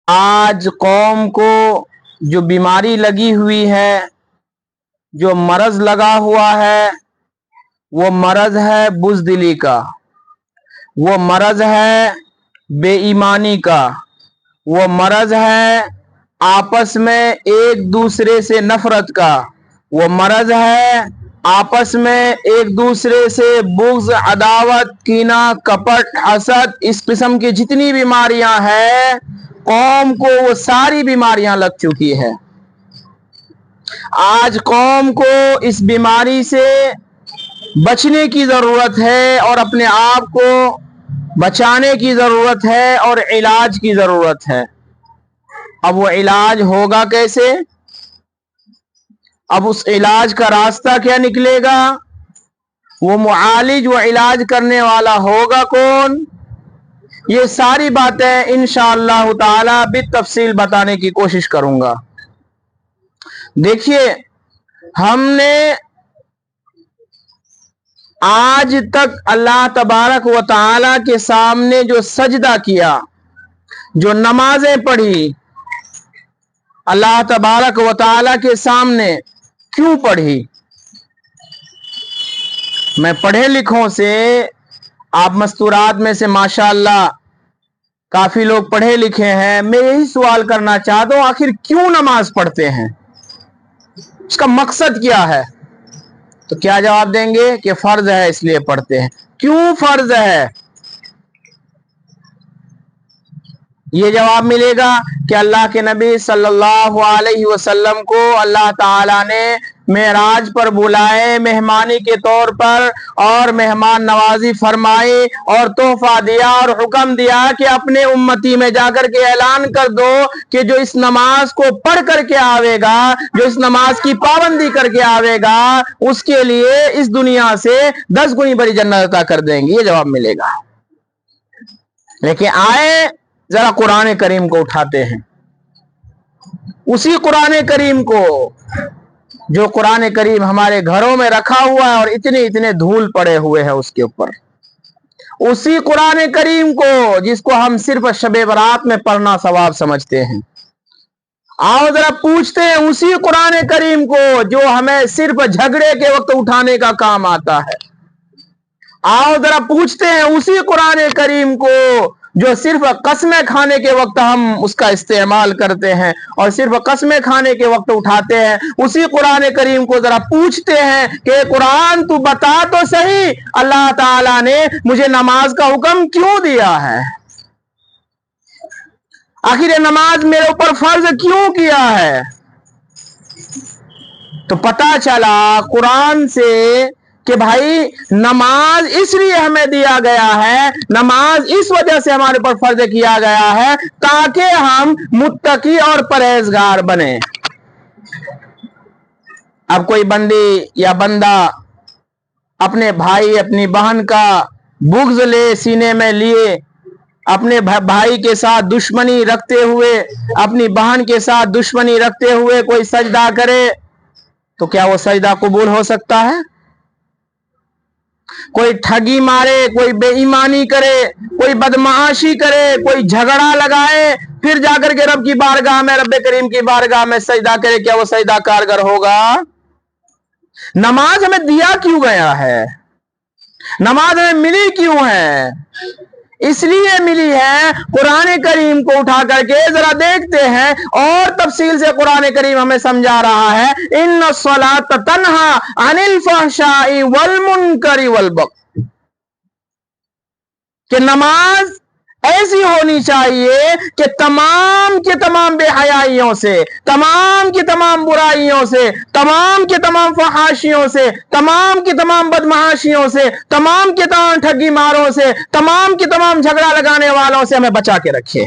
آج قوم کو جو بیماری لگی ہوئی ہے، جو مرض لگا ہوا ہے، وہ مرض ہے بزدلی کا، وہ مرض ہے بے ایمانی کا، وہ مرض ہے آپس میں ایک دوسرے سے نفرت کا، وہ مرض ہے آپس میں ایک دوسرے سے بغض، عداوت، کینہ، کپٹ، حسد، اس قسم کی جتنی بیماریاں ہیں قوم کو وہ ساری بیماریاں لگ چکی ہے۔ آج قوم کو اس بیماری سے بچنے کی ضرورت ہے اور اپنے آپ کو بچانے کی ضرورت ہے اور علاج کی ضرورت ہے۔ اب وہ علاج ہوگا کیسے؟ اب اس علاج کا راستہ کیا نکلے گا؟ وہ معالج، وہ علاج کرنے والا ہوگا کون؟ یہ ساری باتیں انشاءاللہ تعالی بالتفصیل بتانے کی کوشش کروں گا۔ دیکھیے، ہم نے آج تک اللہ تبارک و تعالی کے سامنے جو سجدہ کیا، جو نمازیں پڑھی، اللہ تبارک و تعالی کے سامنے کیوں پڑھی؟ میں پڑھے لکھوں سے، آپ مستورات میں سے ماشاءاللہ کافی لوگ پڑھے لکھے ہیں، میں یہی سوال کرنا چاہتا ہوں، آخر کیوں نماز پڑھتے ہیں؟ اس کا مقصد کیا ہے؟ تو کیا جواب دیں گے کہ فرض ہے اس لیے پڑھتے ہیں۔ کیوں فرض ہے؟ یہ جواب ملے گا کہ اللہ کے نبی صلی اللہ علیہ وسلم کو اللہ تعالیٰ نے معراج پر بلائے مہمانی کے طور پر اور مہمان نوازی فرمائی اور تحفہ دیا اور حکم دیا کہ اپنے امتی میں جا کر کے اعلان کر دو کہ جو اس نماز کو پڑھ کر کے آوے گا، جو اس نماز کی پابندی کر کے آوے گا، اس کے لیے اس دنیا سے 10 گنی بڑی جنت عطا کر دیں گے۔ یہ جواب ملے گا۔ لیکن آئے ذرا قرآن کریم کو اٹھاتے ہیں، اسی قرآن کریم کو جو قرآن کریم ہمارے گھروں میں رکھا ہوا ہے اور اتنے دھول پڑے ہوئے ہیں اس کے اوپر، اسی قرآن کریم کو جس کو ہم صرف شب برات میں پڑھنا ثواب سمجھتے ہیں، آؤ ذرا پوچھتے ہیں اسی قرآن کریم کو جو ہمیں صرف جھگڑے کے وقت اٹھانے کا کام آتا ہے، آؤ ذرا پوچھتے ہیں اسی قرآن کریم کو جو صرف قسمیں کھانے کے وقت ہم اس کا استعمال کرتے ہیں اور صرف قسمیں کھانے کے وقت اٹھاتے ہیں، اسی قرآن کریم کو ذرا پوچھتے ہیں کہ قرآن تو بتا تو صحیح، اللہ تعالیٰ نے مجھے نماز کا حکم کیوں دیا ہے؟ آخر یہ نماز میرے اوپر فرض کیوں کیا ہے؟ تو پتہ چلا قرآن سے کہ بھائی نماز اس لیے ہمیں دیا گیا ہے، نماز اس وجہ سے ہمارے پر فرض کیا گیا ہے تاکہ ہم متقی اور پرہیزگار بنیں۔ اب کوئی بندی یا بندہ اپنے بھائی اپنی بہن کا بغض لے سینے میں لیے، اپنے بھائی کے ساتھ دشمنی رکھتے ہوئے، اپنی بہن کے ساتھ دشمنی رکھتے ہوئے کوئی سجدہ کرے تو کیا وہ سجدہ قبول ہو سکتا ہے؟ کوئی ٹھگی مارے، کوئی بے ایمانی کرے، کوئی بدمعاشی کرے، کوئی جھگڑا لگائے، پھر جا کر کے رب کی بارگاہ میں، رب کریم کی بارگاہ میں سجدہ کرے، کیا وہ سجدہ کارگر ہوگا؟ نماز ہمیں دیا کیوں گیا ہے؟ نماز ہمیں ملی کیوں ہے؟ اس لیے ملی ہے، قرآن کریم کو اٹھا کر کے ذرا دیکھتے ہیں اور تفصیل سے قرآن کریم ہمیں سمجھا رہا ہے، ان الصلاۃ تنہی عن الفحشاء والمنکر والبغی، کہ نماز ایسی ہونی چاہیے کہ تمام کے تمام بے حیائیوں سے، تمام کی تمام برائیوں سے، تمام کے تمام فحاشیوں سے، تمام کی تمام بدمعاشیوں سے، تمام کے تمام ٹھگی ماروں سے، تمام کی تمام جھگڑا لگانے والوں سے ہمیں بچا کے رکھے۔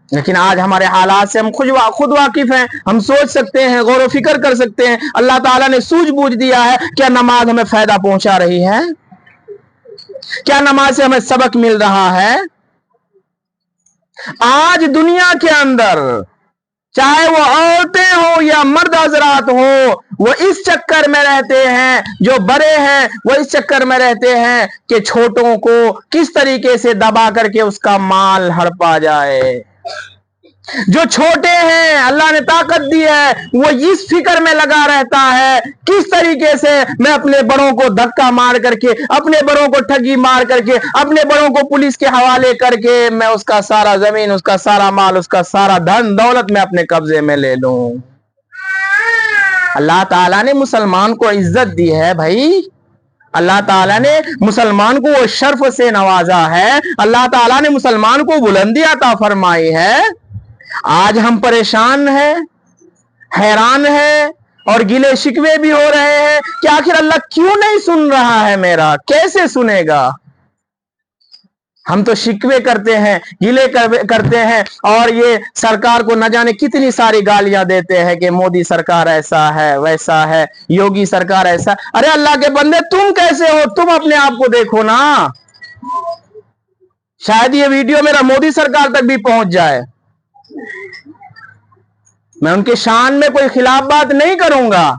لیکن آج ہمارے حالات سے ہم خود واقف ہیں، ہم سوچ سکتے ہیں، غور و فکر کر سکتے ہیں، اللہ تعالیٰ نے سوجھ بوجھ دیا ہے، کیا نماز ہمیں فائدہ پہنچا رہی ہے؟ کیا نماز سے ہمیں سبق مل رہا ہے؟ آج دنیا کے اندر चाहे वो औरतें हो या मर्द हजरात हो, वो इस चक्कर में रहते हैं, जो बड़े हैं वो इस चक्कर में रहते हैं कि छोटों को किस तरीके से दबा करके उसका माल हड़पा जाए। जो छोटे हैं, अल्लाह ने ताकत दी है, वो इस फिक्र में लगा रहता है किस तरीके से मैं अपने बड़ों को धक्का मार करके, अपने बड़ों को ठगी मार करके, अपने बड़ों को पुलिस के हवाले करके मैं उसका सारा जमीन, उसका सारा माल, उसका सारा धन दौलत मैं अपने कब्जे में ले लूं। अल्लाह ताला ने मुसलमान को इज्जत दी है भाई, अल्लाह ताला ने मुसलमान को वो शर्फ से नवाजा है, अल्लाह ताला ने मुसलमान को बुलंदी अता फरमाई है। आज हम परेशान हैं, हैरान हैं और गिले शिकवे भी हो रहे हैं कि आखिर अल्लाह क्यों नहीं सुन रहा है मेरा, कैसे सुनेगा। हम तो शिकवे करते हैं, गिले करते हैं और ये सरकार को न जाने कितनी सारी गालियां देते हैं कि मोदी सरकार ऐसा है, वैसा है, योगी सरकार ऐसा। अरे अल्लाह के बंदे, तुम कैसे हो, तुम अपने आप को देखो ना। शायद ये वीडियो मेरा मोदी सरकार तक भी पहुंच जाए, मैं उनके शान में कोई खिलाफ बात नहीं करूंगा।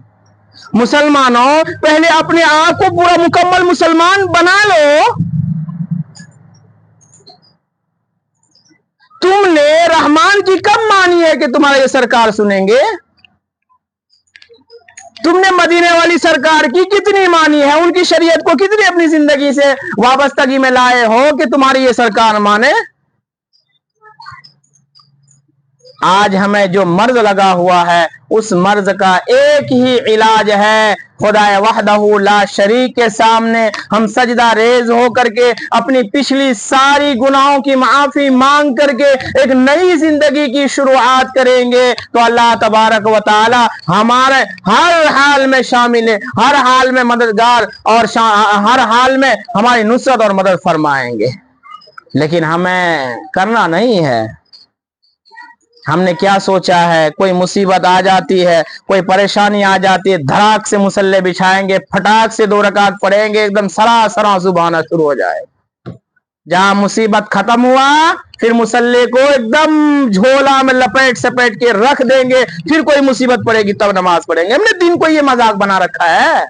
मुसलमानों, पहले अपने आप को पूरा मुकम्मल मुसलमान बना लो। तुमने रहमान की कब मानी है कि तुम्हारा ये सरकार सुनेंगे? तुमने मदीने वाली सरकार की कितनी मानी है, उनकी शरीयत को कितनी अपनी जिंदगी से वाबस्तगी में लाए हो कि तुम्हारी ये सरकार माने? आज हमें जो मर्ज लगा हुआ है, उस मर्ज का एक ही इलाज है, खुदाए वहदहू ला शरीक के सामने हम सजदा रेज हो करके अपनी पिछली सारी गुनाहों की माफी मांग करके एक नई जिंदगी की शुरुआत करेंगे तो अल्लाह तबारक व तआला हमारे हर हाल में शामिल है, हर हाल में मददगार और हर हाल में हमारी नुसरत और मदद फरमाएंगे। लेकिन हमें करना नहीं है। हमने क्या सोचा है, कोई मुसीबत आ जाती है, कोई परेशानी आ जाती है, धड़ाक से मुसल्ले बिछाएंगे, फटाक से 2 रकात पढ़ेंगे, एकदम सरासर आंसू बहाना शुरू हो जाए। जहां मुसीबत खत्म हुआ, फिर मुसल्ले को एकदम झोला में लपेट सपेट के रख देंगे, फिर कोई मुसीबत पड़ेगी तब नमाज पढ़ेंगे। हमने दिन को ये मजाक बना रखा है।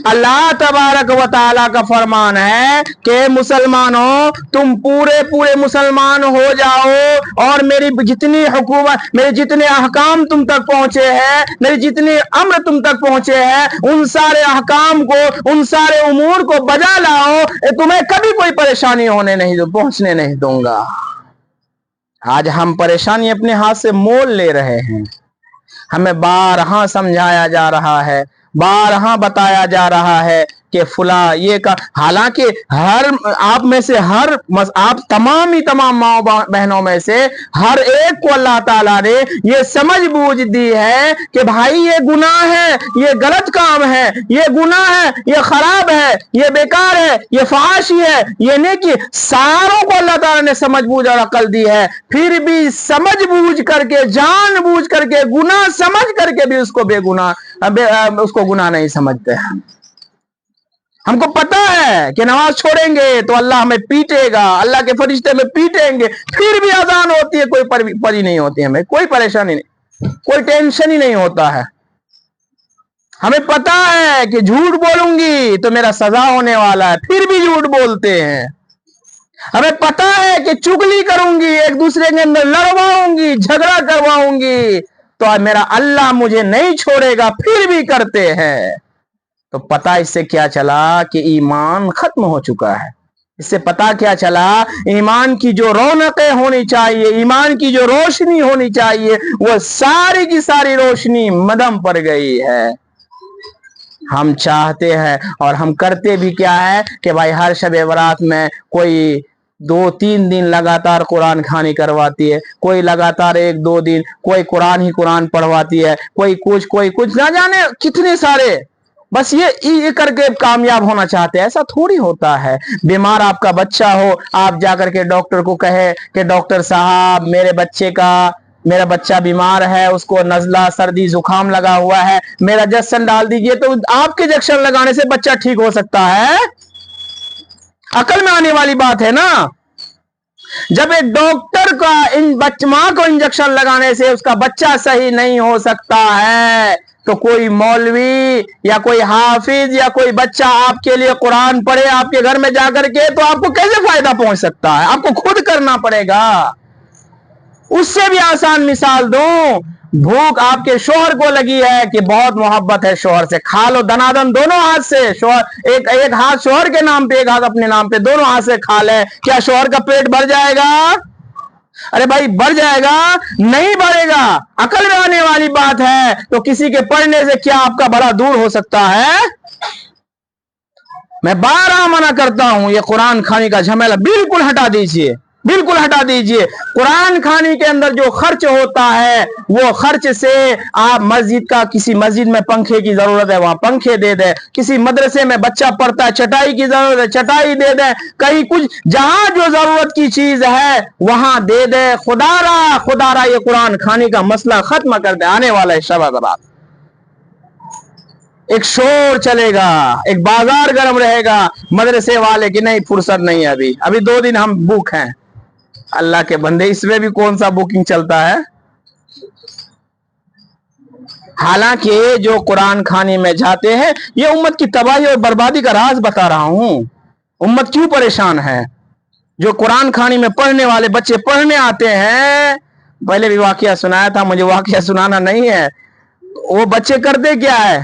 अल्लाह तबारक व तआला का फरमान है कि मुसलमानों, तुम पूरे पूरे मुसलमान हो जाओ और मेरी जितनी हुकूमत, मेरे जितने अहकाम तुम तक पहुंचे हैं, मेरी जितनी अम्र तुम तक पहुंचे हैं, उन सारे अहकाम को, उन सारे उमूर को बजा लाओ, तुम्हें कभी कोई परेशानी पहुंचने नहीं दूंगा। आज हम परेशानी अपने हाथ से मोल ले रहे हैं। हमें बारहा समझाया जा रहा है, बारहा बताया जा रहा है कि फुला ये का, हालांकि हर आप में से आप तमाम माँ बहनों में से हर एक को अल्लाह ताला ने ये समझ बूझ दी है कि भाई ये गुनाह है, ये गलत काम है, ये गुनाह है, ये खराब है, ये बेकार है, ये फहाशी है, ये नेकी, सारों को अल्लाह ताला ने समझ बूझ और अकल दी है। फिर भी समझ बूझ करके, जान बूझ करके, गुनाह समझ करके भी उसको गुनाह नहीं समझते। हमको पता है कि नमाज छोड़ेंगे तो अल्लाह हमें पीटेगा, अल्लाह के फरिश्ते हमें पीटेंगे, फिर भी अजान होती है, कोई परी नहीं होती, हमें कोई परेशानी नहीं, कोई टेंशन ही नहीं होता है। हमें पता है कि झूठ बोलूंगी तो मेरा सजा होने वाला है, फिर भी झूठ बोलते हैं। हमें पता है कि चुगली करूंगी, एक दूसरे के अंदर लड़वाऊंगी, झगड़ा करवाऊंगी तो मेरा अल्लाह मुझे नहीं छोड़ेगा, फिर भी करते हैं। तो पता इससे क्या चला कि ईमान खत्म हो चुका है। इससे पता क्या चला, ईमान की जो रौनकें होनी चाहिए, ईमान की जो रोशनी होनी चाहिए, वो सारी की सारी रोशनी मदम पड़ गई है। हम चाहते हैं और हम करते भी क्या है कि भाई हर शब बरात में कोई 2-3 दिन लगातार कुरान खानी करवाती है, कोई लगातार 1-2 दिन कोई कुरान ही कुरान पढ़वाती है, कोई कुछ ना जाने कितने सारे, बस ये करके कामयाब होना चाहते हैं। ऐसा थोड़ी होता है। बीमार आपका बच्चा हो, आप जाकर के डॉक्टर को कहे कि डॉक्टर साहब मेरा बच्चा बीमार है, उसको नजला सर्दी जुकाम लगा हुआ है, मेरा इंजेक्शन डाल दीजिए, तो आपके इंजेक्शन लगाने से बच्चा ठीक हो सकता है? अकल में आने वाली बात है ना। जब एक डॉक्टर का मां को इंजेक्शन लगाने से उसका बच्चा सही नहीं हो सकता है, तो कोई मौलवी या कोई हाफिज या कोई बच्चा आपके लिए कुरान पढ़े आपके घर में जाकर के, तो आपको कैसे फायदा पहुंच सकता है? आपको खुद करना पड़ेगा। उससे भी आसान मिसाल दूं, भूख आपके शोहर को लगी है कि बहुत मोहब्बत है शोहर से, खा लो दनादन दोनों हाथ से, शोहर एक हाथ शोहर के नाम पे, एक हाथ अपने नाम पे, दोनों हाथ से खा ले, क्या शोहर का पेट भर जाएगा? अरे भाई बढ़ जाएगा? नहीं बढ़ेगा। अकल में आने वाली बात है। तो किसी के पढ़ने से क्या आपका बड़ा दूर हो सकता है? मैं बारहा मना करता हूं, ये कुरान खाने का झमेला बिल्कुल हटा दीजिए, बिल्कुल हटा दीजिए। कुरान खाने के अंदर जो खर्च होता है, वो खर्च से आप मस्जिद का, किसी मस्जिद में पंखे की जरूरत है वहां पंखे दे दे, किसी मदरसे में बच्चा पढ़ता है चटाई की जरूरत है चटाई दे दे, कहीं कुछ जहां जो जरूरत की चीज है वहां दे दे। खुदारा ये कुरान खाने का मसला खत्म कर दे। आने वाला है शब बरात, एक शोर चलेगा, एक बाजार गर्म रहेगा, मदरसे वाले की नहीं फुर्सत नहीं है, अभी 2 दिन हम बुक हैं। अल्लाह के बंदे, इसमें भी कौन सा बुकिंग चलता है? हालांकि जो कुरान खाने में जाते हैं, ये उम्मत की तबाही और बर्बादी का राज बता रहा हूं। उम्मत क्यों परेशान है? जो कुरान खाने में पढ़ने वाले बच्चे पढ़ने आते हैं, पहले भी वाकया सुनाया था, मुझे वाकया सुनाना नहीं है। वो बच्चे करते क्या है,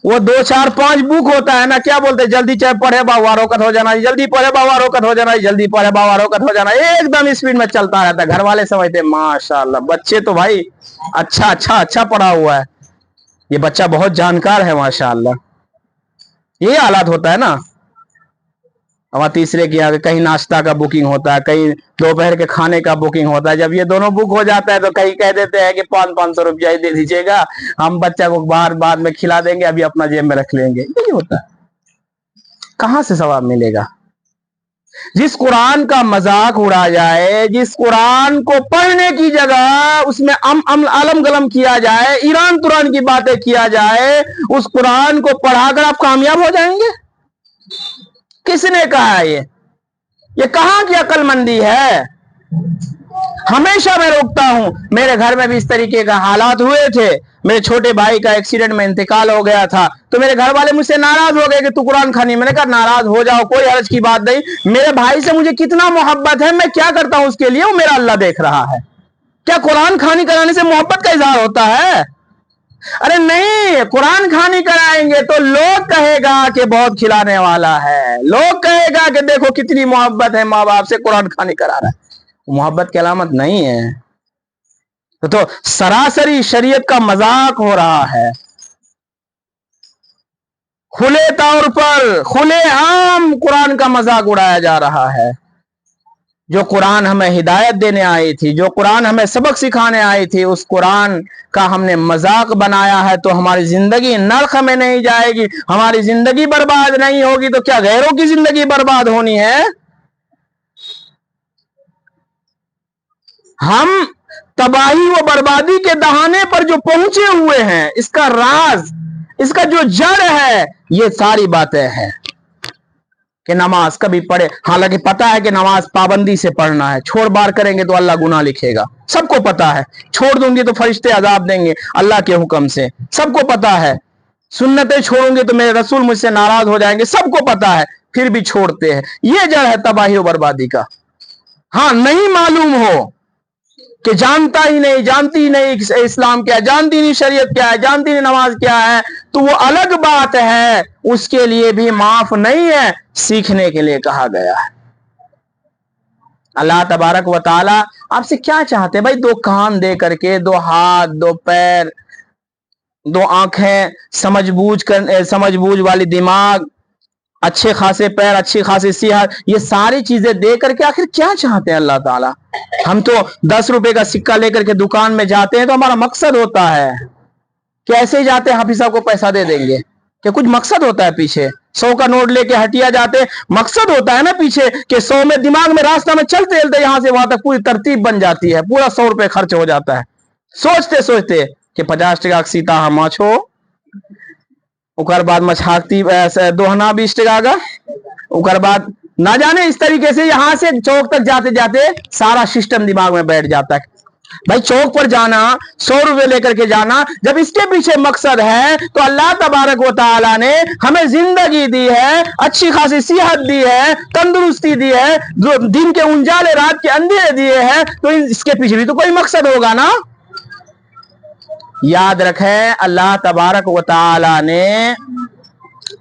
वो 2 4 5 बुक होता है ना, क्या बोलते, जल्दी चाहे पढ़े बाबा रोकत हो जाना, जल्दी पढ़े बाबा रोकत हो जाना, जल्दी पढ़े बाबा रोकत हो जाना, एकदम स्पीड में चलता रहता है। घर वाले समझते माशाल्लाह बच्चे तो भाई अच्छा पढ़ा हुआ है, ये बच्चा बहुत जानकार है माशाल्लाह। ये हालात होता है ना। और तीसरे की आगे कहीं नाश्ता का बुकिंग होता है, कहीं दोपहर के खाने का बुकिंग होता है। जब ये दोनों बुक हो जाता है तो कहीं कह देते हैं कि 500 रुपया ही दे दीजिएगा, हम बच्चा को बाहर बाद में खिला देंगे, अभी अपना जेब में रख लेंगे। यही होता है। कहां से सवाब मिलेगा? जिस कुरान का मजाक उड़ा जाए, जिस कुरान को पढ़ने की जगह उसमें अलम गलम किया जाए, ईरान तुरान की बातें किया जाए, उस कुरान को पढ़ाकर आप कामयाब हो जाएंगे? किसने कहा है? ये कहां की अक्लमंदी है? हमेशा मैं रोकता हूं। मेरे घर में भी इस तरीके का हालात हुए थे। मेरे छोटे भाई का एक्सीडेंट में इंतकाल हो गया था, तो मेरे घर वाले मुझसे नाराज हो गए कि तू कुरान खानी। मैंने कहा नाराज हो जाओ, कोई हर्ज की बात नहीं। मेरे भाई से मुझे कितना मोहब्बत है, मैं क्या करता हूं उसके लिए, वो मेरा अल्लाह देख रहा है। क्या कुरान खानी कराने से मोहब्बत का इजहार होता है? अरे नहीं, कुरान खानी कराएंगे तो लोग कहेगा कि बहुत खिलाने वाला है, लोग कहेगा कि देखो कितनी मोहब्बत है, माँ बाप से कुरान खानी करा रहा है। मोहब्बत की अलामत नहीं है। तो सरासरी शरीयत का मजाक हो रहा है। खुले तौर पर, खुले आम कुरान का मजाक उड़ाया जा रहा है। जो कुरान हमें हिदायत देने आई थी, जो कुरान हमें सबक सिखाने आई थी, उस कुरान का हमने मजाक बनाया है, तो हमारी जिंदगी नरक में नहीं जाएगी, हमारी जिंदगी बर्बाद नहीं होगी, तो क्या गैरों की जिंदगी बर्बाद होनी है? हम तबाही व बर्बादी के दहाने पर जो पहुंचे हुए हैं, इसका राज, इसका जो जड़ है, ये सारी बातें हैं कि नमाज कभी पढ़े। हालांकि पता है कि नमाज पाबंदी से पढ़ना है, छोड़ बार करेंगे तो अल्लाह गुनाह लिखेगा, सबको पता है। छोड़ दूंगी तो फरिश्ते अजाब देंगे अल्लाह के हुक्म से, सबको पता है। सुन्नतें छोड़ूंगे तो मेरे रसूल मुझसे नाराज हो जाएंगे, सबको पता है, फिर भी छोड़ते हैं। ये जड़ है तबाही और बर्बादी का। हाँ, नहीं मालूम हो कि जानता ही नहीं, जानती ही नहीं इस्लाम क्या है, जानती नहीं शरीयत क्या है, जानती नहीं नमाज क्या है, तो वो अलग बात है, उसके लिए भी माफ नहीं है, सीखने के लिए कहा गया है। अल्लाह तबारक व ताला आपसे क्या चाहते हैं भाई? 2 कान दे करके, 2 हाथ, 2 पैर, 2 आंखें, समझबूझ वाली दिमाग, अच्छे खासे पैर, अच्छी खासी सेहत, ये सारी चीजें दे करके आखिर क्या चाहते हैं अल्लाह ताला? हम तो 10 रुपए का सिक्का लेकर के दुकान में जाते हैं तो हमारा मकसद होता है कि ऐसे ही जाते हैं हाफिज साहब को पैसा दे देंगे, क्या कुछ मकसद होता है पीछे? 100 का नोट लेके हटिया जाते हैं, मकसद होता है ना पीछे कि 100 में दिमाग में रास्ता में चलते चलते यहां से वहां तक पूरी तरतीब बन जाती है, पूरा 100 रुपए खर्च हो जाता है, सोचते सोचते कि 50 टका सीता हम माछो, उकर बाद मछाकती दोहना 20 टका का, उकर बाद ना जाने इस तरीके से यहां से चौक तक जाते जाते सारा सिस्टम दिमाग में बैठ जाता है। भाई चौक पर जाना, 100 रुपए लेकर के जाना, जब इसके पीछे मकसद है तो अल्लाह तबारक व तआला ने हमें जिंदगी दी है, अच्छी खासी सेहत दी है, तंदुरुस्ती दी है, जो दिन के उजाले रात के अंधेरे दिए हैं, तो इसके पीछे भी तो कोई मकसद होगा ना। याद रखें, अल्लाह तबारक व तआला ने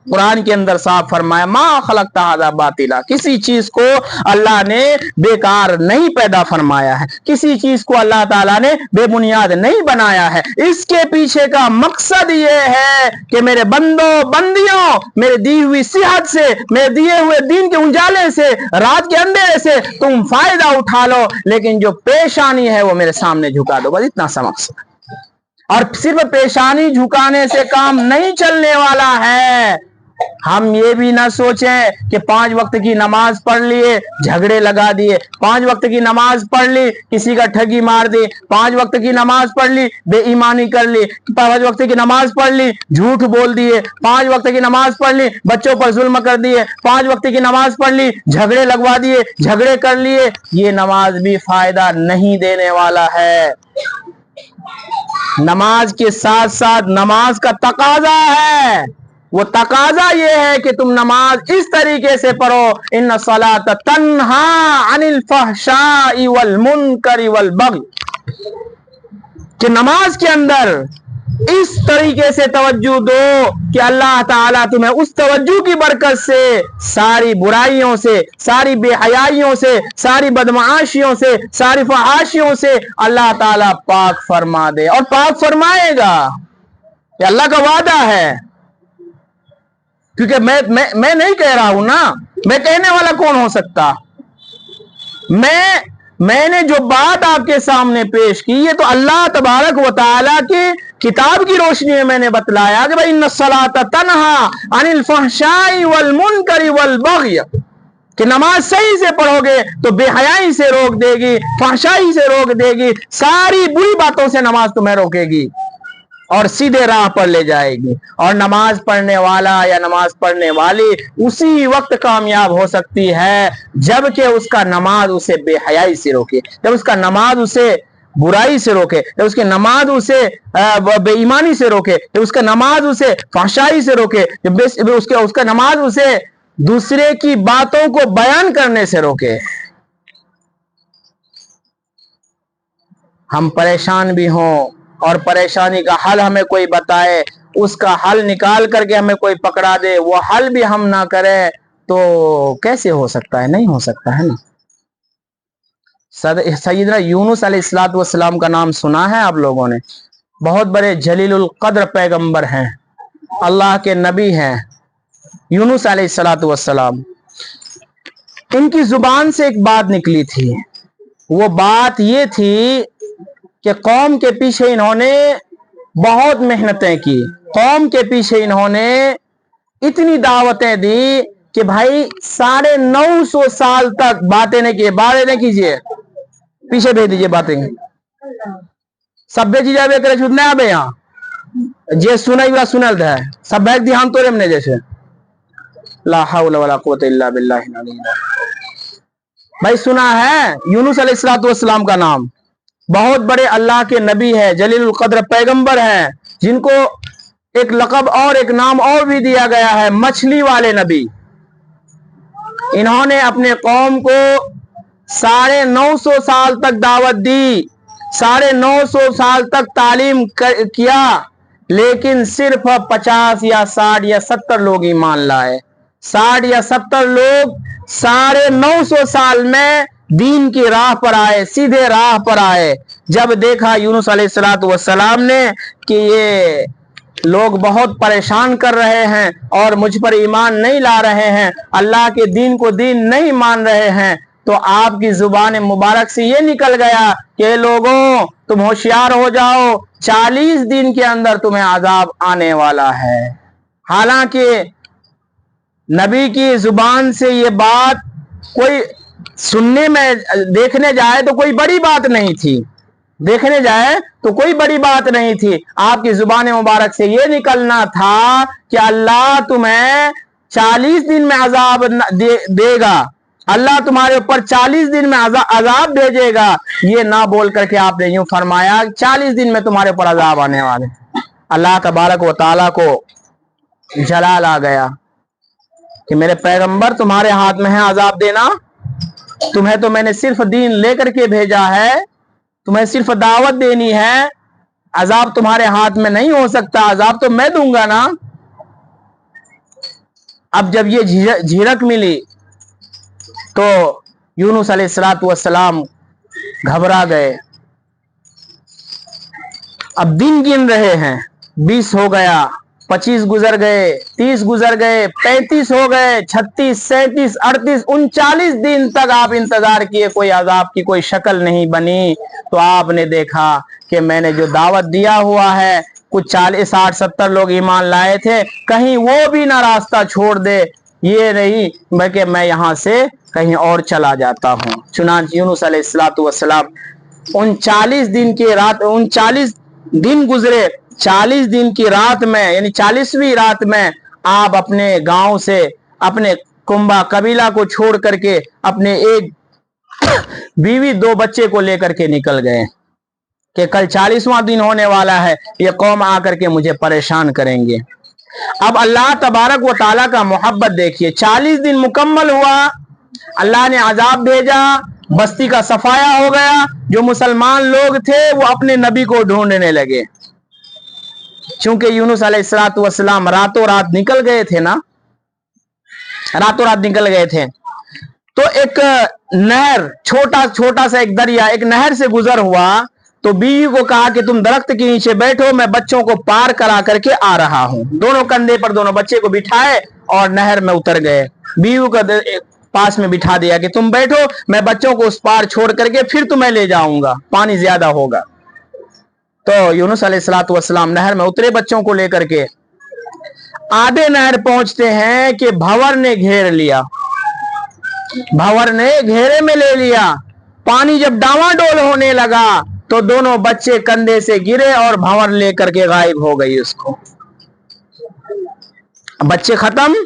कुरान के अंदर साफ फरमाया, मा खलक़्ता हाज़ा बातिला, किसी चीज को अल्लाह ने बेकार नहीं पैदा फरमाया है, किसी चीज को अल्लाह ताला ने बेबुनियाद नहीं बनाया है। इसके पीछे का मकसद ये है कि मेरे बंदों बंदियों, मेरे दी हुई सेहत से, मेरे दिए हुए दिन के उजाले से, रात के अंधेरे से तुम फायदा उठा लो, लेकिन जो पेशानी है वो मेरे सामने झुका दो, बस इतना सा मकसद। और सिर्फ पेशानी झुकाने से काम नहीं चलने वाला है। हम ये भी ना सोचें कि 5 वक्त की नमाज पढ़ लिए, झगड़े लगा दिए, 5 वक्त की नमाज पढ़ ली, किसी का ठगी मार दी, 5 वक्त की नमाज पढ़ ली, बेईमानी कर ली, 5 वक्त की नमाज पढ़ ली, झूठ बोल दिए, 5 वक्त की नमाज पढ़ ली, बच्चों पर जुल्म कर दिए, 5 वक्त की नमाज पढ़ ली, झगड़े लगवा दिए, झगड़े कर लिए। ये नमाज भी फायदा नहीं देने वाला है। नमाज के साथ साथ नमाज का तकाजा है, वो तकाजा ये है कि तुम नमाज इस तरीके से पढ़ो, इन्ना सलात तन्हा अनिल फहशाई वल मुनकरी वल बग़ी, कि नमाज के अंदर इस तरीके से तवज्जो दो कि अल्लाह ताला तुम्हें उस तवज्जो की बरकत से सारी बुराइयों से, सारी बेहयाइयों से, सारी बदमाशियों से, सारी फहाशियों से अल्लाह ताला पाक फरमा दे। और पाक फरमाएगा, ये अल्लाह का वादा है। क्योंकि मैं नहीं कह रहा हूं ना, मैं कहने वाला कौन हो सकता। मैंने जो बात आपके सामने पेश की, ये तो अल्लाह तबारक व तआला की किताब की रोशनी में मैंने बतलाया कि भाई इन्ना सलात तन्हा अनिल फहशाई वल मुनकरी वल बग़ी, कि नमाज सही से पढ़ोगे तो बेहयाई से रोक देगी, फहशाई से रोक देगी, सारी बुरी बातों से नमाज तुम्हें रोकेगी और सीधे राह पर ले जाएगी। और नमाज पढ़ने वाला या नमाज पढ़ने वाली उसी वक्त कामयाब हो सकती है जबकि उसका नमाज उसे बेहयाई से रोके, जब उसका नमाज उसे बुराई से रोके, जब उसकी नमाज उसे बेईमानी से रोके, जब उसका नमाज उसे फहशाई से रोके, जब उसका नमाज उसे दूसरे की बातों को बयान करने से रोके। हम परेशान भी हों और परेशानी का हल हमें कोई बताए, उसका हल निकाल करके हमें कोई पकड़ा दे, वो हल भी हम ना करें, तो कैसे हो सकता है? नहीं हो सकता है ना। सैयदना यूनुस अलैहिस्सलातु वस्सलाम का नाम सुना है आप लोगों ने? बहुत बड़े जलीलुल कद्र पैगंबर हैं, अल्लाह के नबी हैं यूनुस अलैहिस्सलातु वस्सलाम। इनकी जुबान से एक बात निकली थी, वो बात ये थी कि कौम के पीछे इन्होंने बहुत मेहनतें की, कौम के पीछे इन्होंने इतनी दावतें दी कि भाई 950 साल तक बातें नहीं की। बातें नहीं कीजिए, पीछे भेज दीजिए बातें, सब भेजी जाए करे छूट नहीं आबे यहाँ जे सुनाई सुनल है सब बैग ध्यान तो रेमने जैसे ला हौला वला कुव्वता इल्ला बिल्लाहिल अलील। भाई सुना है यूनुस अलैहिस्सलातु वस्सलाम का नाम, बहुत बड़े अल्लाह के नबी है, जलीलुल कद्र पैगंबर हैं, जिनको एक लक़ब और एक नाम और भी दिया गया है, मछली वाले नबी। इन्होंने अपने कौम को 950 साल तक दावत दी, 950 साल तक तालीम किया, लेकिन सिर्फ 50 या 60 या 70 लोग ईमान लाए। 60 या 70 लोग 950 साल में दीन की राह पर आए, सीधे राह पर आए। जब देखा यूनुस अलैहिस्सलातु वस्सलाम ने कि ये लोग बहुत परेशान कर रहे हैं और मुझ पर ईमान नहीं ला रहे हैं, अल्लाह के दीन को दीन नहीं मान रहे हैं, तो आपकी जुबान मुबारक से ये निकल गया कि लोगों तुम होशियार हो जाओ, 40 दिन के अंदर तुम्हें अजाब आने वाला है। हालांकि नबी की जुबान से ये बात कोई सुनने में, देखने जाए तो कोई बड़ी बात नहीं थी, देखने जाए तो कोई बड़ी बात नहीं थी। आपकी जुबान मुबारक से ये निकलना था कि अल्लाह तुम्हें 40 दिन में अजाब देगा, अल्लाह तुम्हारे ऊपर 40 दिन में अजाब भेजेगा, ये ना बोल करके आपने यूं फरमाया 40 दिन में तुम्हारे ऊपर अजाब आने वाले। अल्लाह तबारक व तआला को जलाल आ गया कि मेरे पैगंबर तुम्हारे हाथ में है अजाब देना, तुम्हें तो मैंने सिर्फ दीन लेकर के भेजा है, तुम्हें सिर्फ दावत देनी है, अजाब तुम्हारे हाथ में नहीं हो सकता, अजाब तो मैं दूंगा ना। अब जब ये झिझक मिली तो यूनुस अलैहिस्सलातु वस्सलाम घबरा गए। अब दिन गिन रहे हैं, 20 हो गया, 25 गुजर गए, 30 गुजर गए, 35 हो गए, 36, 37, 38, 39 दिन तक आप इंतजार किए, कोई अजाब की कोई शक्ल नहीं बनी। तो आपने देखा कि मैंने जो दावत दिया हुआ है, कुछ 40, 60, 70 लोग ईमान लाए थे, कहीं वो भी ना रास्ता छोड़ दे, ये नहीं बल्कि मैं यहां से कहीं और चला जाता हूं। चुनांचे यूनुस अलैहिस्सलातु वस्सलाम 39 दिन की रात, 39 दिन गुजरे, 40 दिन की रात में यानी 40वीं रात में आप अपने गांव से, अपने कुंबा कबीला को छोड़ करके अपने एक बीवी 2 बच्चे को लेकर के निकल गए कि कल 40वां दिन होने वाला है, ये कौम आकर के मुझे परेशान करेंगे। अब अल्लाह तबारक व ताला का मोहब्बत देखिए, 40 दिन मुकम्मल हुआ, अल्लाह ने अजाब भेजा, बस्ती का सफाया हो गया, जो मुसलमान लोग थे वो अपने नबी को ढूंढने लगे। चूंकि यूनुस अलैहिस्सलातु वस्सलाम रातों रात निकल गए थे ना, रातों रात निकल गए थे, तो एक नहर, छोटा सा एक दरिया, एक नहर से गुजर हुआ, तो बीवी को कहा कि तुम दरख्त के नीचे बैठो, मैं बच्चों को पार करा करके आ रहा हूं। दोनों कंधे पर दोनों बच्चे को बिठाए और नहर में उतर गए। बीवी को पास में बिठा दिया कि तुम बैठो, मैं बच्चों को उस पार छोड़ करके फिर तुम्हें ले जाऊंगा, पानी ज्यादा होगा। तो यूनुस अलैहिस्सलातु वस्सलाम नहर में उतरे बच्चों को लेकर के। आधे नहर पहुंचते हैं कि भंवर ने घेर लिया, भंवर ने घेरे में ले लिया। पानी जब डावाडोल होने लगा तो दोनों बच्चे कंधे से गिरे और भंवर लेकर के गायब हो गई उसको। बच्चे खत्म,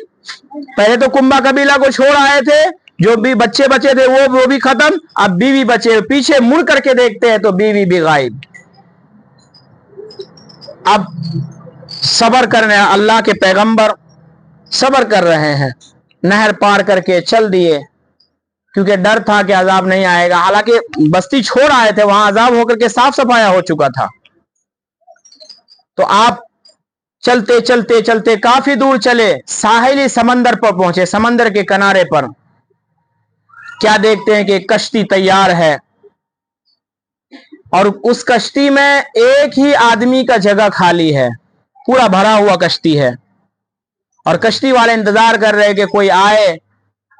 पहले तो कुंबा कबीला को छोड़ आए थे, जो भी बच्चे बचे थे वो भी खत्म, अब बीवी बचे। पीछे मुड़ करके देखते हैं तो बीवी भी गायब। अब सब्र करने, अल्लाह के पैगंबर सब्र कर रहे हैं, नहर पार करके चल दिए, क्योंकि डर था कि अजाब नहीं आएगा। हालांकि बस्ती छोड़ आए थे, वहां अजाब होकर के साफ सफाया हो चुका था। तो आप चलते चलते चलते काफी दूर चले, साहिली समंदर पर पहुंचे। समंदर के किनारे पर क्या देखते हैं कि कश्ती तैयार है, और उस कश्ती में एक ही आदमी का जगह खाली है, पूरा भरा हुआ कश्ती है। और कश्ती वाले इंतजार कर रहे हैं कि कोई आए।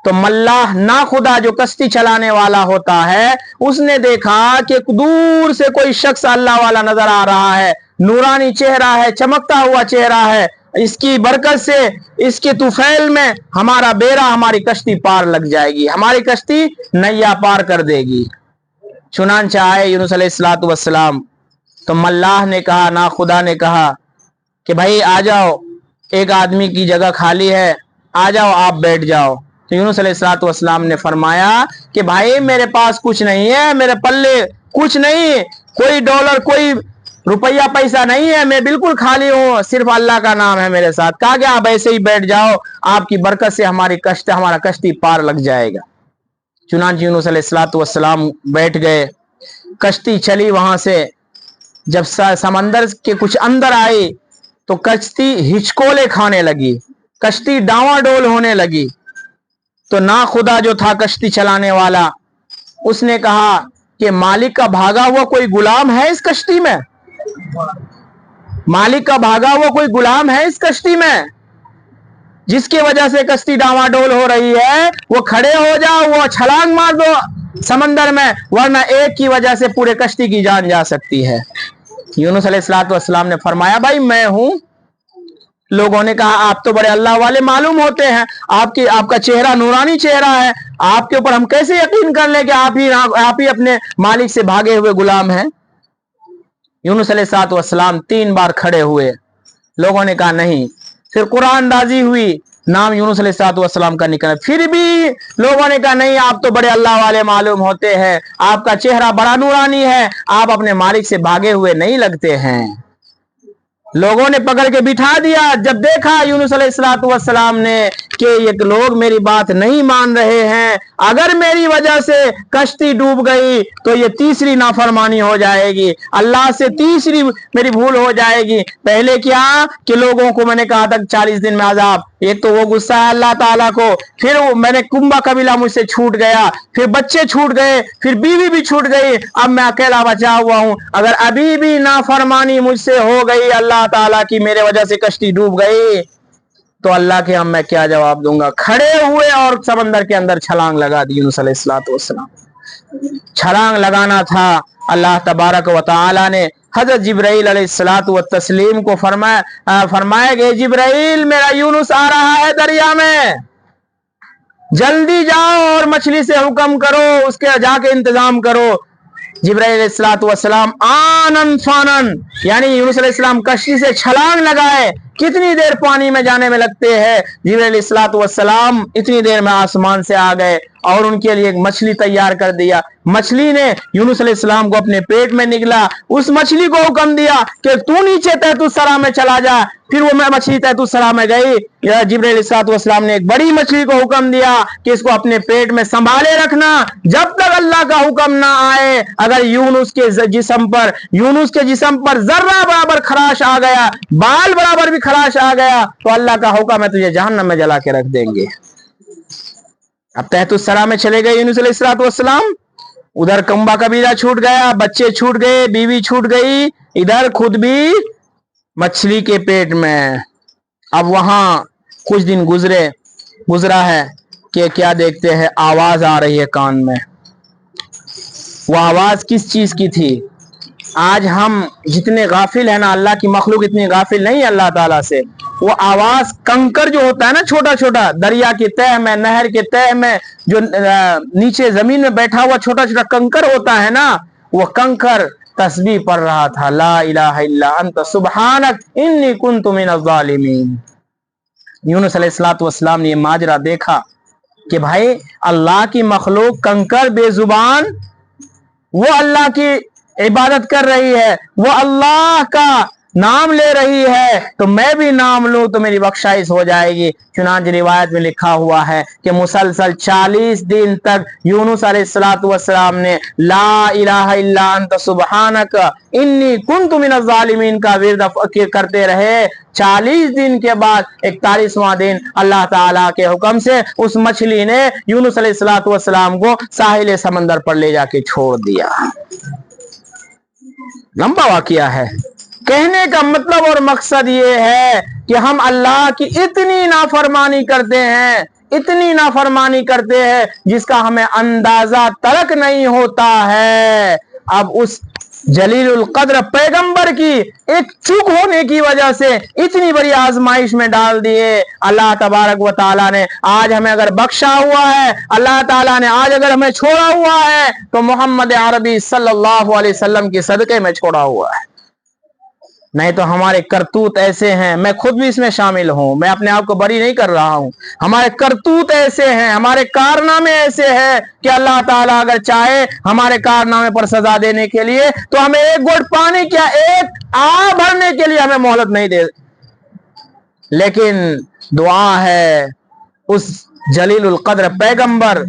तो मल्लाह ना खुदा, जो कश्ती चलाने वाला होता है, उसने देखा कि दूर से कोई शख्स अल्लाह वाला नजर आ रहा है, नूरानी चेहरा है, चमकता हुआ चेहरा है, इसकी बरकत से, इसके तुफैल में हमारा बेड़ा, हमारी कश्ती पार लग जाएगी, हमारी कश्ती नैया पार कर देगी। चुनांचे आए यूनुस अलैहिस्सलातु वस्सलाम। तो मल्लाह ने कहा, ना खुदा ने कहा कि भाई आ जाओ, एक आदमी की जगह खाली है, आ जाओ, आप बैठ जाओ। तो यूनुस अलैहिस्सलातु वस्सलाम ने फरमाया कि भाई मेरे पास कुछ नहीं है, मेरे पल्ले कुछ नहीं, कोई डॉलर, कोई रुपया पैसा नहीं है, मैं बिल्कुल खाली हूं, सिर्फ अल्लाह का नाम है मेरे साथ। कहा कि आप ऐसे ही बैठ जाओ, आपकी बरकत से हमारा कश्ती पार लग जाएगा। चुनांचे यूनुस अलैहिस्सलातु वस्सलाम बैठ गए, कश्ती चली वहां से। जब समंदर के कुछ अंदर आई तो कश्ती हिचकोले खाने लगी, कश्ती डावाडोल होने लगी। तो ना खुदा जो था कश्ती चलाने वाला, उसने कहा कि मालिक का भागा हुआ कोई गुलाम है इस कश्ती में, मालिक का भागा हुआ कोई गुलाम है इस कश्ती में, जिसकी वजह से कश्ती डावाडोल हो रही है, वो खड़े हो जाओ, वो छलांग मार दो समंदर में, वरना एक की वजह से पूरे कश्ती की जान जा सकती है। यूनुस अलैहिस्सलातु वस्सलाम ने फरमाया, भाई मैं हूं। लोगों ने कहा, आप तो बड़े अल्लाह वाले मालूम होते हैं, आपका चेहरा नूरानी चेहरा है, आपके ऊपर हम कैसे यकीन कर ले कि आप ही अपने मालिक से भागे हुए गुलाम हैं। यूनुस अलैहिस्सलातु वस्सलाम 3 बार खड़े हुए। लोगों ने कहा नहीं। फिर कुरान अंदाजी हुई, नाम यूनुस अलैहिस्सलाम का निकला। फिर भी लोगों ने कहा नहीं, आप तो बड़े अल्लाह वाले मालूम होते हैं, आपका चेहरा बड़ा नूरानी है, आप अपने मालिक से भागे हुए नहीं लगते हैं। लोगों ने पकड़ के बिठा दिया। जब देखा यूनुस अलैहिस्सलाम ने कि ये लोग मेरी बात नहीं मान रहे हैं, अगर मेरी वजह से कश्ती डूब गई तो ये तीसरी नाफरमानी हो जाएगी, अल्लाह से तीसरी मेरी भूल हो जाएगी। पहले क्या कि लोगों को मैंने कहा था 40 दिन में अजाब, एक तो वो गुस्सा है अल्लाह ताला को, फिर मैंने कुंबा कबीला मुझसे छूट गया, फिर बच्चे छूट गए, फिर बीवी भी छूट गई, अब मैं अकेला बचा हुआ हूं। अगर अभी भी नाफरमानी मुझसे हो गई अल्लाह ताला की, मेरे वजह से कश्ती डूब गई, तो अल्लाह के हम मैं क्या जवाब दूंगा। खड़े हुए और समंदर के अंदर छलांग लगा दी यूनुस अलैहिस्सलाम। छलांग लगाना था, अल्लाह तबारक व तआला ने हजरत जिब्राइल अलैहिस्सलातु व तस्लीम को फरमाया कि जिब्राइल मेरा यूनुस आ रहा है दरिया में, जल्दी जाओ और मछली से हुक्म करो, उसके जाके इंतजाम करो। जिब्राइल अलैहिस्सलातु वस्सलाम आनन फानन, यानी यूनुस अलैहिस्सलाम कश्ती से छलांग लगाए। कितनी देर पानी में जाने में लगते हैं, जिब्राइल अलैहिस्सलातु वस्सलाम इतनी देर में आसमान से आ गए और उनके लिए एक मछली तैयार कर दिया। मछली ने यूनुस अलैहिस्सलाम को अपने पेट में निगला, उस मछली को हुक्म दिया कि तू नीचे तहतुस सरा में चला जा। फिर वो मछली तहतुस सरा में गई। जिब्राइल अलैहिस्सलाम ने एक बड़ी मछली को हुक्म दिया कि इसको अपने पेट में संभाले रखना जब तक अल्लाह का हुक्म ना आए। अगर यूनुस के जिस्म पर जर्रा बराबर खराश आ गया, बाल बराबर भी खराश आ गया, तो अल्लाह का हुक्म है तुझे जहन्नम में जला के रख देंगे। अब तहतुस सरा में चले गए यूनुस अलैहिस्सलाम, उधर कुंबा कबीला छूट गया, बच्चे छूट गए, बीवी छूट गई, इधर खुद भी मछली के पेट में। अब वहां कुछ दिन गुजरा है कि क्या देखते हैं, आवाज आ रही है कान में। वो आवाज किस चीज की थी? आज हम जितने गाफिल है ना, अल्लाह की मखलूक इतनी गाफिल नहीं है अल्लाह ताला से। वो आवाज कंकर जो होता है ना, छोटा छोटा दरिया की तह में, नहर के तह में जो नीचे जमीन में बैठा हुआ छोटा छोटा कंकर होता है ना, वो कंकर तस्बीह पढ़ रहा था, ला इलाहा इल्ला अंत सुब्हानक इन्नी कुन्तु मिनज़ ज़ालिमीन। यूनुस अलैहिस्सलातु वस्सलाम ने ये माजरा देखा कि भाई अल्लाह की मखलूक कंकर बेजुबान वो अल्लाह की इबादत कर रही है, वो अल्लाह का नाम ले रही है, तो मैं भी नाम लूं तो मेरी बख्शाइश हो जाएगी। चुनांचे रिवायत में लिखा हुआ है कि मुसलसल 40 दिन तक यूनुस अलैहिस्सलातु वस्सलाम ने ला इलाहा इल्ला अंत सुब्हानक इन्नी कुन्तु मिनज़ ज़ालिमीन का विर्द करते रहे। 40 दिन के बाद 41वां दिन अल्लाह ताला के हुक्म से उस मछली ने यूनुस अलैहिस्सलातु वस्सलाम को साहिल समंदर पर ले जाके छोड़ दिया। लंबा वाकया है। कहने का मतलब और मकसद ये है कि हम अल्लाह की इतनी नाफरमानी करते हैं जिसका हमें अंदाजा तक नहीं होता है। अब उस जलीलुल कद्र पैगंबर की एक चूक होने की वजह से इतनी बड़ी आजमाइश में डाल दिए। अल्लाह तबारक व ताला ने आज हमें अगर बख्शा हुआ है, अल्लाह ताला ने आज अगर हमें छोड़ा हुआ है, तो मोहम्मद अरबी सल्लल्लाहु अलैहि वसल्लम के सदके में छोड़ा हुआ है। नहीं तो हमारे करतूत ऐसे हैं, मैं खुद भी इसमें शामिल हूं, मैं अपने आप को बरी नहीं कर रहा हूं। हमारे करतूत ऐसे हैं, हमारे कारनामे ऐसे हैं कि अल्लाह ताला अगर चाहे हमारे कारनामे पर सजा देने के लिए तो हमें एक घोट पानी क्या एक आ भरने के लिए हमें मोहलत नहीं दे। लेकिन दुआ है उस जलीलुल कद्र पैगंबर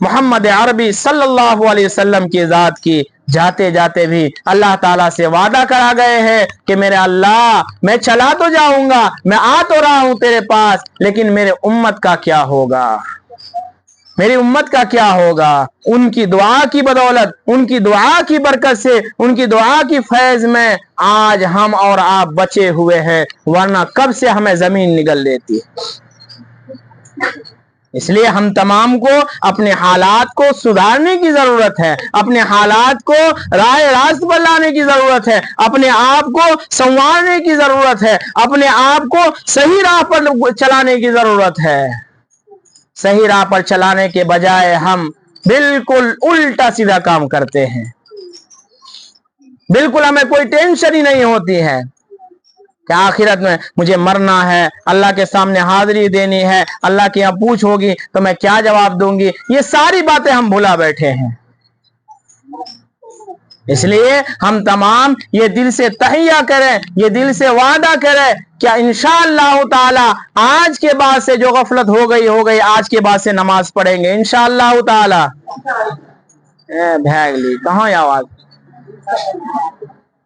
मोहम्मद अरबी सल्लल्लाहु अलैहि वसल्लम की जात की, जाते जाते भी अल्लाह ताला से वादा करा गए हैं कि मेरे अल्लाह मैं चला तो जाऊंगा, मैं आ तो रहा हूं तेरे पास, लेकिन मेरे उम्मत का क्या होगा, मेरी उम्मत का क्या होगा। उनकी दुआ की बदौलत, उनकी दुआ की बरकत से, उनकी दुआ की फैज में आज हम और आप बचे हुए हैं, वरना कब से हमें जमीन निगल लेती। इसलिए हम तमाम को अपने हालात को सुधारने की जरूरत है, अपने हालात को राह रास्त पर लाने की जरूरत है, अपने आप को संवारने की जरूरत है, अपने आप को सही राह पर चलाने की जरूरत है। सही राह पर चलाने के बजाय हम बिल्कुल उल्टा सीधा काम करते हैं, बिल्कुल हमें कोई टेंशन ही नहीं होती है। کہ آخرت میں مجھے مرنا ہے, اللہ کے سامنے حاضری دینی ہے, اللہ کے یہاں پوچھ ہوگی تو میں کیا جواب دوں گی. یہ ساری باتیں ہم بھلا بیٹھے ہیں. اس لیے ہم تمام یہ دل سے تہیہ کریں, یہ دل سے وعدہ کریں کہ انشاءاللہ تعالی آج کے بعد سے جو غفلت ہو گئی, آج کے بعد سے نماز پڑھیں گے انشاءاللہ تعالی. بھیگلی کہاں آواز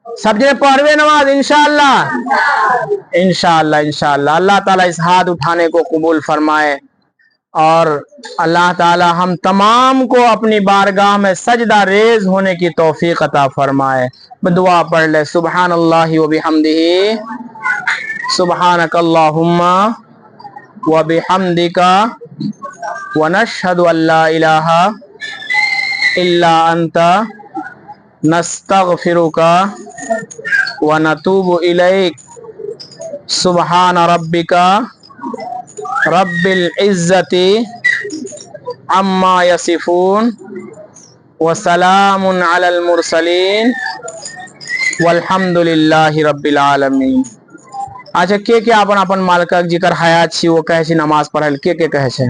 سب جنے پڑھوے نماز انشاءاللہ. انشاءاللہ اللہ تعالیٰ اس ہاتھ اٹھانے کو قبول فرمائے, اور اللہ تعالی ہم تمام کو اپنی بارگاہ میں سجدہ ریز ہونے کی توفیق عطا فرمائے. دعا پڑھ لے, سبحان اللہ و بحمدہ, سبحانک اللہم و بحمدک, ونشہد ان لا الہ الا انت, نستغفرک ونتوب الیک. سبحان ربک رب العزت عما یصفون, وسلام علی المرسلین, والحمد للہ رب العالمین. اچھا کے اپن مالک جکر حیات چھی وہ کہے چھی نماز پڑھل کے کہے چھ